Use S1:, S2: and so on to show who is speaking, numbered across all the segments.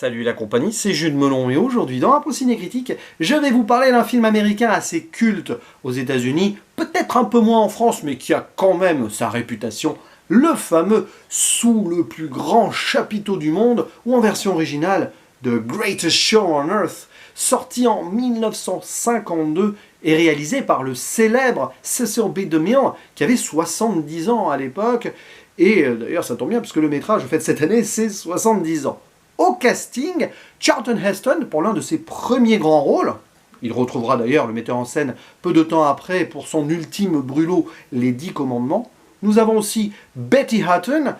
S1: Salut la compagnie, c'est Jules Melon et aujourd'hui dans Impro Ciné Critique, je vais vous parler d'un film américain assez culte aux États-Unis, peut-être un peu moins en France, mais qui a quand même sa réputation, le fameux Sous le plus grand chapiteau du monde, ou en version originale, The Greatest Show on Earth, sorti en 1952 et réalisé par le célèbre Cecil B. DeMille, qui avait 70 ans à l'époque, et d'ailleurs ça tombe bien puisque le métrage fait cette année ses 70 ans. Au casting, Charlton Heston pour l'un de ses premiers grands rôles. Il retrouvera d'ailleurs le metteur en scène peu de temps après pour son ultime brûlot, Les 10 Commandements. Nous avons aussi Betty Hutton,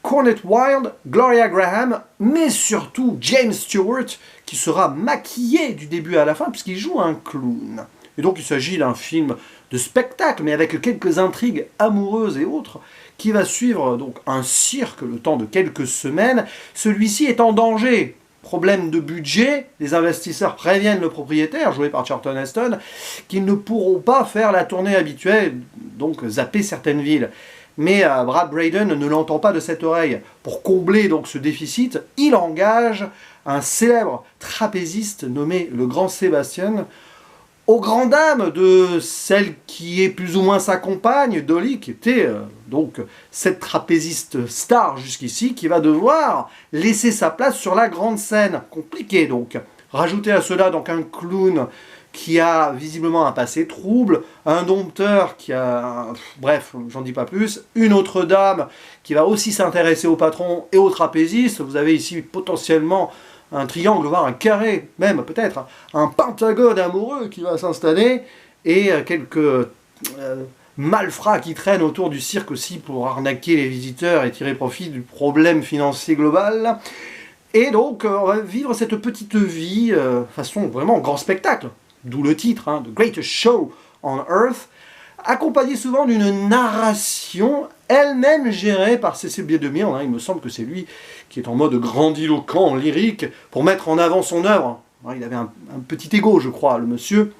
S1: Cornette Wilde, Gloria Graham, mais surtout James Stewart, qui sera maquillé du début à la fin puisqu'il joue un clown. Et donc il s'agit d'un film de spectacle, mais avec quelques intrigues amoureuses et autres, qui va suivre donc un cirque le temps de quelques semaines. Celui-ci est en danger. Problème de budget, les investisseurs préviennent le propriétaire, joué par Charlton Heston, qu'ils ne pourront pas faire la tournée habituelle, donc zapper certaines villes. Mais Brad Braden ne l'entend pas de cette oreille. Pour combler donc ce déficit, il engage un célèbre trapéziste nommé le Grand Sébastien, aux grandes dames de celle qui est plus ou moins sa compagne, Dolly, qui était donc cette trapéziste star jusqu'ici, qui va devoir laisser sa place sur la grande scène. Compliqué donc. Rajouter à cela donc un clown qui a visiblement un passé trouble, un dompteur qui a... Bref, j'en dis pas plus. Une autre dame qui va aussi s'intéresser au patron et au trapéziste. Vous avez ici potentiellement un triangle, voire un carré, même peut-être un pentagone amoureux qui va s'installer, et quelques malfrats qui traînent autour du cirque aussi pour arnaquer les visiteurs et tirer profit du problème financier global. Et donc on va vivre cette petite vie façon vraiment grand spectacle, d'où le titre, The Greatest Show on Earth, accompagné souvent d'une narration elle-même gérée par Cecil B. DeMille. Il me semble que c'est lui qui est en mode grandiloquent, lyrique, pour mettre en avant son œuvre. Il avait un petit ego, je crois, le monsieur,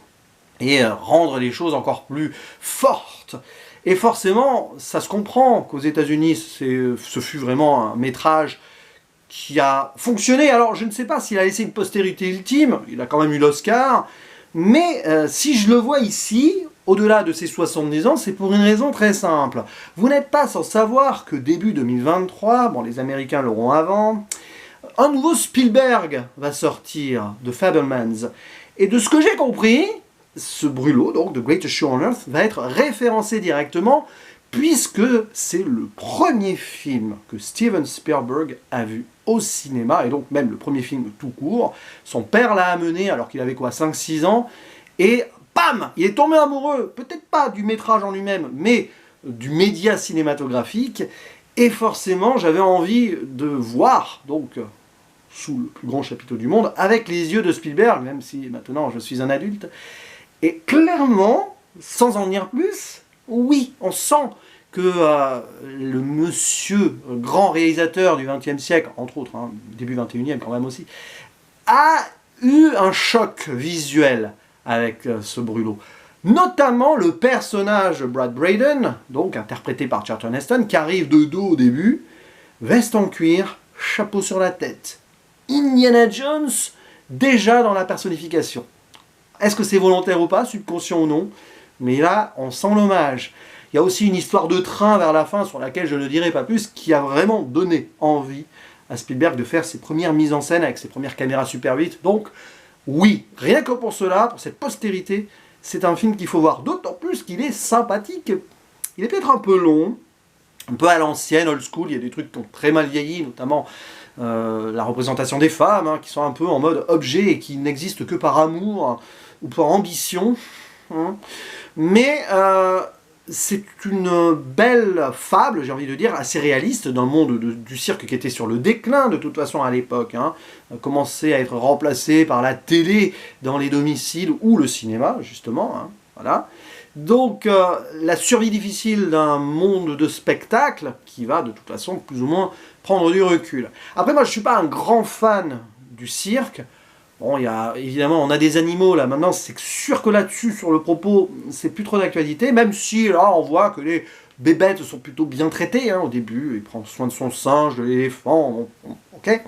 S1: et rendre les choses encore plus fortes. Et forcément, ça se comprend qu'aux États-Unis, ce fut vraiment un métrage qui a fonctionné. Alors, je ne sais pas s'il a laissé une postérité ultime, il a quand même eu l'Oscar, mais si je le vois ici, au-delà de ses 70 ans, c'est pour une raison très simple. Vous n'êtes pas sans savoir que début 2023, bon les Américains l'auront avant, un nouveau Spielberg va sortir, de Fabelmans. Et de ce que j'ai compris, ce brûlot, donc The Greatest Show on Earth, va être référencé directement, puisque c'est le premier film que Steven Spielberg a vu au cinéma, et donc même le premier film tout court. Son père l'a amené alors qu'il avait quoi, 5-6 ans, et bam, il est tombé amoureux, peut-être pas du métrage en lui-même, mais du média cinématographique, et forcément j'avais envie de voir, donc sous le plus grand chapiteau du monde, avec les yeux de Spielberg, même si maintenant je suis un adulte, et clairement, sans en dire plus, oui, on sent que le monsieur grand réalisateur du XXe siècle, entre autres, début XXIe quand même aussi, a eu un choc visuel avec ce brûlot. Notamment le personnage Brad Braden, donc interprété par Charlton Heston, qui arrive de dos au début, veste en cuir, chapeau sur la tête. Indiana Jones, déjà dans la personnification. Est-ce que c'est volontaire ou pas, subconscient ou non? Mais là, on sent l'hommage. Il y a aussi une histoire de train vers la fin, sur laquelle je ne dirai pas plus, qui a vraiment donné envie à Spielberg de faire ses premières mises en scène avec ses premières caméras Super 8. Donc, oui, rien que pour cela, pour cette postérité, c'est un film qu'il faut voir, d'autant plus qu'il est sympathique. Il est peut-être un peu long, un peu à l'ancienne, old school, il y a des trucs qui ont très mal vieilli, notamment la représentation des femmes, qui sont un peu en mode objet et qui n'existent que par amour ou par ambition. Mais c'est une belle fable, j'ai envie de dire, assez réaliste d'un monde du cirque qui était sur le déclin de toute façon à l'époque, commençait à être remplacé par la télé dans les domiciles ou le cinéma justement, voilà. Donc la survie difficile d'un monde de spectacle qui va de toute façon plus ou moins prendre du recul. Après moi je ne suis pas un grand fan du cirque. Bon, évidemment, on a des animaux, là, maintenant, c'est sûr que là-dessus, sur le propos, c'est plus trop d'actualité, même si, là, on voit que les bébêtes sont plutôt bien traitées, au début, il prend soin de son singe, de l'éléphant, ok.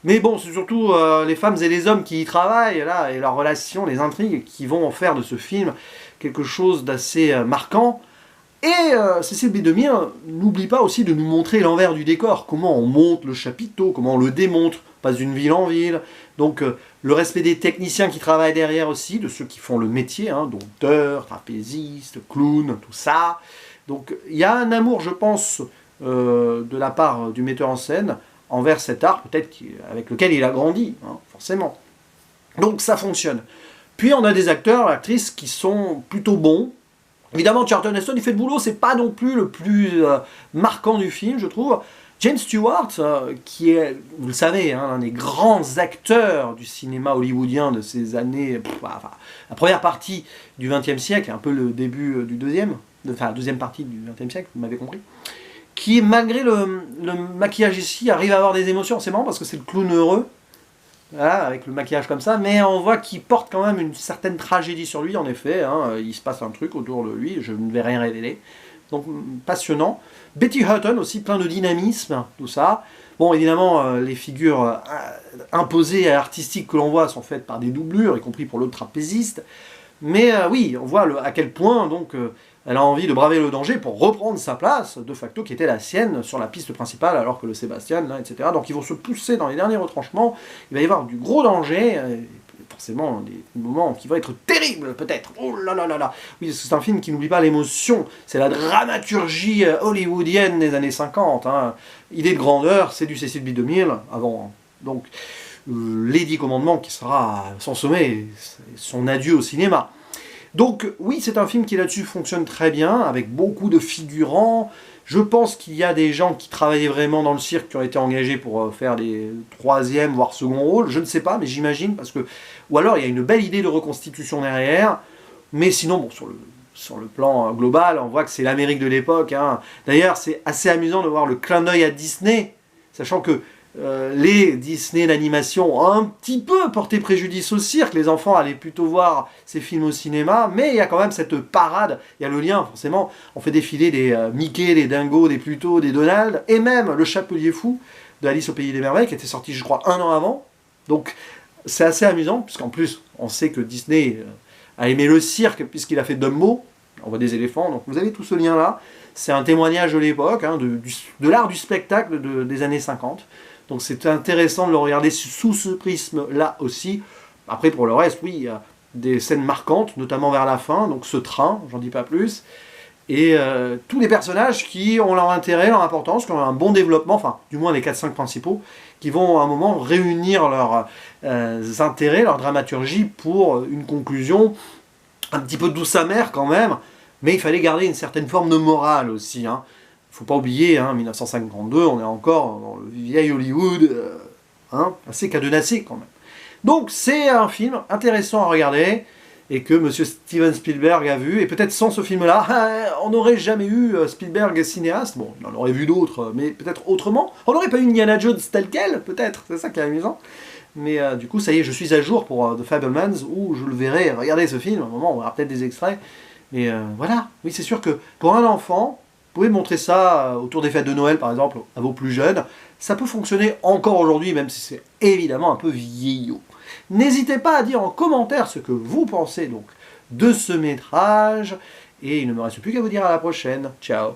S1: Mais bon, c'est surtout les femmes et les hommes qui y travaillent, là, et leurs relations, les intrigues, qui vont en faire de ce film quelque chose d'assez marquant. Et Cécile B. 2000 n'oublie pas aussi de nous montrer l'envers du décor, comment on monte le chapiteau, comment on le démonte, pas d'une ville en ville. Donc le respect des techniciens qui travaillent derrière aussi, de ceux qui font le métier, hein, dompteurs, trapézistes, clowns, tout ça. Donc il y a un amour, je pense, de la part du metteur en scène envers cet art, peut-être avec lequel il a grandi, hein, forcément. Donc ça fonctionne. Puis on a des acteurs, actrices qui sont plutôt bons. Évidemment, Charlton Heston, il fait le boulot, c'est pas non plus le plus marquant du film, je trouve. James Stewart, qui est, vous le savez, hein, un des grands acteurs du cinéma hollywoodien de ces années, enfin, la première partie du XXe siècle, un peu le début du deuxième, enfin la deuxième partie du XXe siècle, vous m'avez compris, qui, malgré le maquillage ici, arrive à avoir des émotions. C'est marrant parce que c'est le clown heureux, voilà, avec le maquillage comme ça, mais on voit qu'il porte quand même une certaine tragédie sur lui, en effet, hein, il se passe un truc autour de lui, je ne vais rien révéler. Donc passionnant. Betty Hutton aussi, plein de dynamisme, tout ça. Bon, évidemment, les figures imposées et artistiques que l'on voit sont faites par des doublures, y compris pour le trapéziste. Mais oui, on voit à quel point donc elle a envie de braver le danger pour reprendre sa place, de facto, qui était la sienne sur la piste principale, alors que le Sébastien, là, etc. Donc ils vont se pousser dans les derniers retranchements, il va y avoir du gros danger, forcément des moments qui vont être terribles, peut-être. Oh là là là là. Oui, c'est un film qui n'oublie pas l'émotion, c'est la dramaturgie hollywoodienne des années 50. Hein. Idée de grandeur, c'est du Cécile B. 2000, avant. Donc, les 10 commandements qui sera son sommet, son adieu au cinéma. Donc oui, c'est un film qui là-dessus fonctionne très bien, avec beaucoup de figurants. Je pense qu'il y a des gens qui travaillaient vraiment dans le cirque, qui ont été engagés pour faire des troisième, voire second rôles. Je ne sais pas, mais j'imagine, parce que... Ou alors il y a une belle idée de reconstitution derrière. Mais sinon, bon, sur le plan global, on voit que c'est l'Amérique de l'époque. Hein. D'ailleurs, c'est assez amusant de voir le clin d'œil à Disney, sachant que les Disney d'animation ont un petit peu porté préjudice au cirque, les enfants allaient plutôt voir ces films au cinéma, mais il y a quand même cette parade, il y a le lien forcément, on fait défiler des Mickey, des Dingo, des Pluto, des Donald, et même le Chapelier Fou de Alice au Pays des Merveilles, qui était sorti je crois 1 an avant, donc c'est assez amusant, puisqu'en plus on sait que Disney a aimé le cirque, puisqu'il a fait Dumbo, on voit des éléphants, donc vous avez tout ce lien là, c'est un témoignage de l'époque, hein, de l'art du spectacle des années 50. Donc c'est intéressant de le regarder sous ce prisme-là aussi. Après, pour le reste, oui, il y a des scènes marquantes, notamment vers la fin, donc ce train, j'en dis pas plus. Et tous les personnages qui ont leur intérêt, leur importance, qui ont un bon développement, enfin, du moins les 4-5 principaux, qui vont à un moment réunir leurs intérêts, leur dramaturgie pour une conclusion un petit peu douce amère quand même, mais il fallait garder une certaine forme de morale aussi, hein. Faut pas oublier, hein, 1952, on est encore dans le vieil Hollywood, hein, assez cadenassé quand même. Donc c'est un film intéressant à regarder, et que Monsieur Steven Spielberg a vu, et peut-être sans ce film-là, on n'aurait jamais eu Spielberg cinéaste, bon, on en aurait vu d'autres, mais peut-être autrement. On n'aurait pas eu Indiana Jones tel quel, peut-être, c'est ça qui est amusant. Mais du coup, ça y est, je suis à jour pour The Fabelmans, où je le verrai, regardez ce film, à un moment, on verra peut-être des extraits, mais voilà, oui, c'est sûr que pour un enfant, vous pouvez montrer ça autour des fêtes de Noël, par exemple, à vos plus jeunes. Ça peut fonctionner encore aujourd'hui, même si c'est évidemment un peu vieillot. N'hésitez pas à dire en commentaire ce que vous pensez donc de ce métrage. Et il ne me reste plus qu'à vous dire à la prochaine. Ciao.